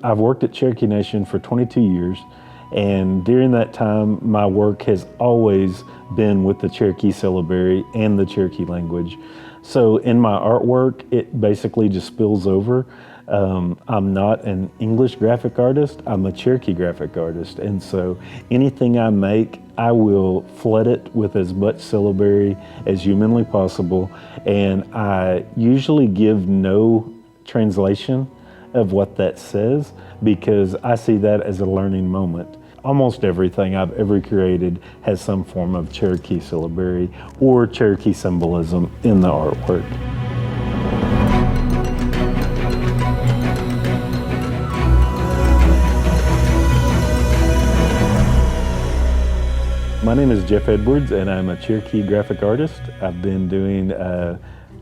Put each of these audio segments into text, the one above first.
I've worked at Cherokee Nation for 22 years, and during that time, my work has always been with the Cherokee syllabary and the Cherokee language. So in my artwork, it basically just spills over. I'm not an English graphic artist, I'm a Cherokee graphic artist. And so anything I make, I will flood it with as much syllabary as humanly possible. And I usually give no translation of what that says, because I see that as a learning moment. Almost everything I've ever created has some form of Cherokee syllabary or Cherokee symbolism in the artwork. My name is Jeff Edwards, and I'm a Cherokee graphic artist. I've been doing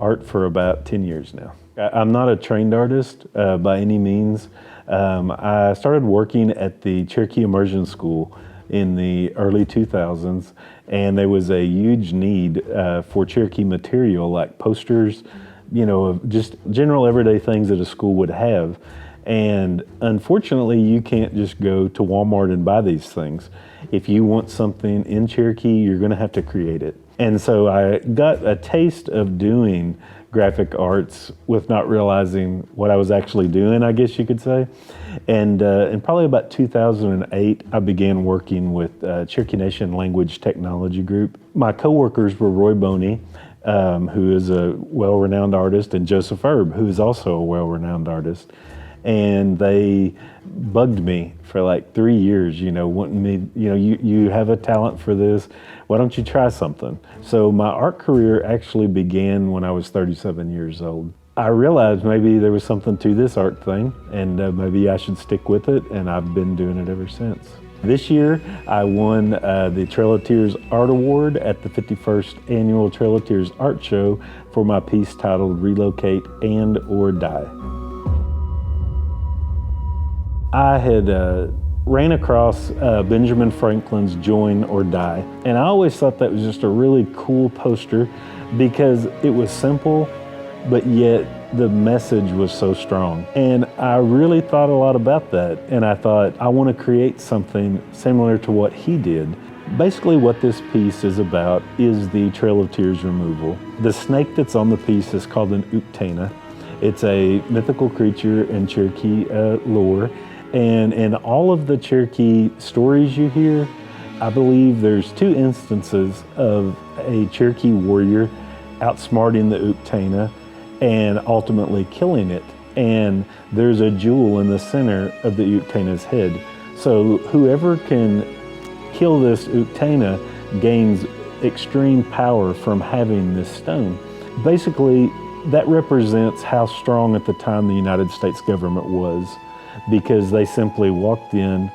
art for about 10 years now. I'm not a trained artist by any means. I started working at the Cherokee Immersion School in the early 2000s, and there was a huge need for Cherokee material like posters, you know, just general everyday things that a school would have. And unfortunately, you can't just go to Walmart and buy these things. If you want something in Cherokee, you're going to have to create it. And so I got a taste of doing graphic arts with not realizing what I was actually doing, I guess you could say. And in probably about 2008, I began working with Cherokee Nation Language Technology Group. My coworkers were Roy Boney, who is a well-renowned artist, and Joseph Erb, who is also a well-renowned artist. And they bugged me for like 3 years, you know, wanting me, you know, you have a talent for this, why don't you try something? So my art career actually began when I was 37 years old. I realized maybe there was something to this art thing, and maybe I should stick with it, and I've been doing it ever since. This year, I won the Trail of Tears Art Award at the 51st Annual Trail of Tears Art Show for my piece titled Relocate and or Die. I had ran across Benjamin Franklin's Join or Die, and I always thought that was just a really cool poster because it was simple, but yet the message was so strong. And I really thought a lot about that, and I thought, I want to create something similar to what he did. Basically what this piece is about is the Trail of Tears removal. The snake that's on the piece is called an Uktana. It's a mythical creature in Cherokee lore. And in all of the Cherokee stories you hear, I believe there's 2 instances of a Cherokee warrior outsmarting the Uktana and ultimately killing it. And there's a jewel in the center of the Uktana's head. So whoever can kill this Uktana gains extreme power from having this stone. Basically, that represents how strong at the time the United States government was, because they simply walked in,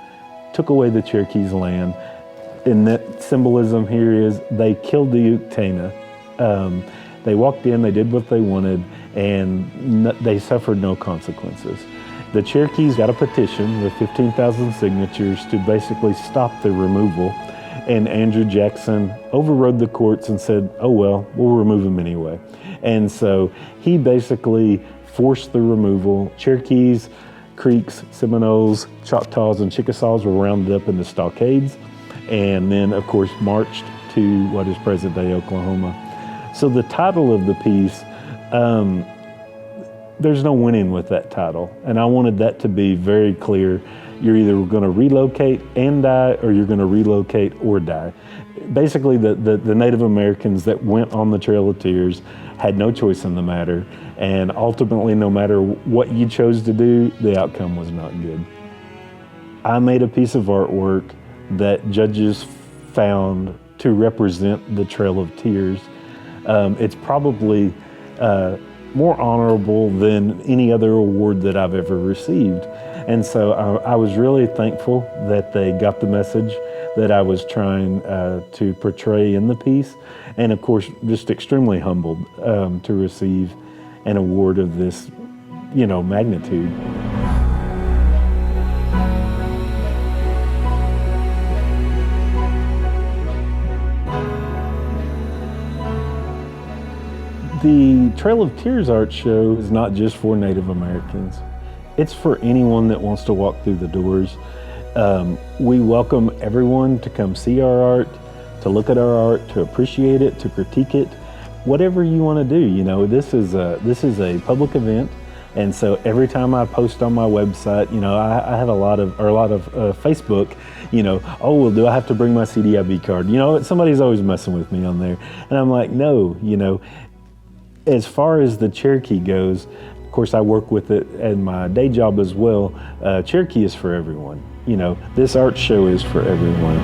took away the Cherokee's land, and that symbolism here is they killed the Uktana. They walked in, they did what they wanted, and they suffered no consequences. The Cherokees got a petition with 15,000 signatures to basically stop the removal, and Andrew Jackson overrode the courts and said, oh well, we'll remove them anyway. And so he basically forced the removal. Cherokees, Creeks, Seminoles, Choctaws, and Chickasaws were rounded up into stockades, and then of course marched to what is present-day Oklahoma. So the title of the piece, there's no winning with that title, and I wanted that to be very clear. You're either going to relocate and die, or you're going to relocate or die. Basically, the Native Americans that went on the Trail of Tears had no choice in the matter, and ultimately, no matter what you chose to do, the outcome was not good. I made a piece of artwork that judges found to represent the Trail of Tears. It's probably more honorable than any other award that I've ever received. And so I was really thankful that they got the message that I was trying to portray in the piece. And of course, just extremely humbled to receive an award of this, you know, magnitude. The Trail of Tears art show is not just for Native Americans. It's for anyone that wants to walk through the doors. We welcome everyone to come see our art, to look at our art, to appreciate it, to critique it, whatever you want to do. You know, this is a public event, and so every time I post on my website, you know, I have a lot of Facebook, you know, oh, well, do I have to bring my CDIB card? You know, somebody's always messing with me on there, and I'm like, no, you know, as far as the Cherokee goes, of course, I work with it in my day job as well. Cherokee is for everyone. You know, this art show is for everyone.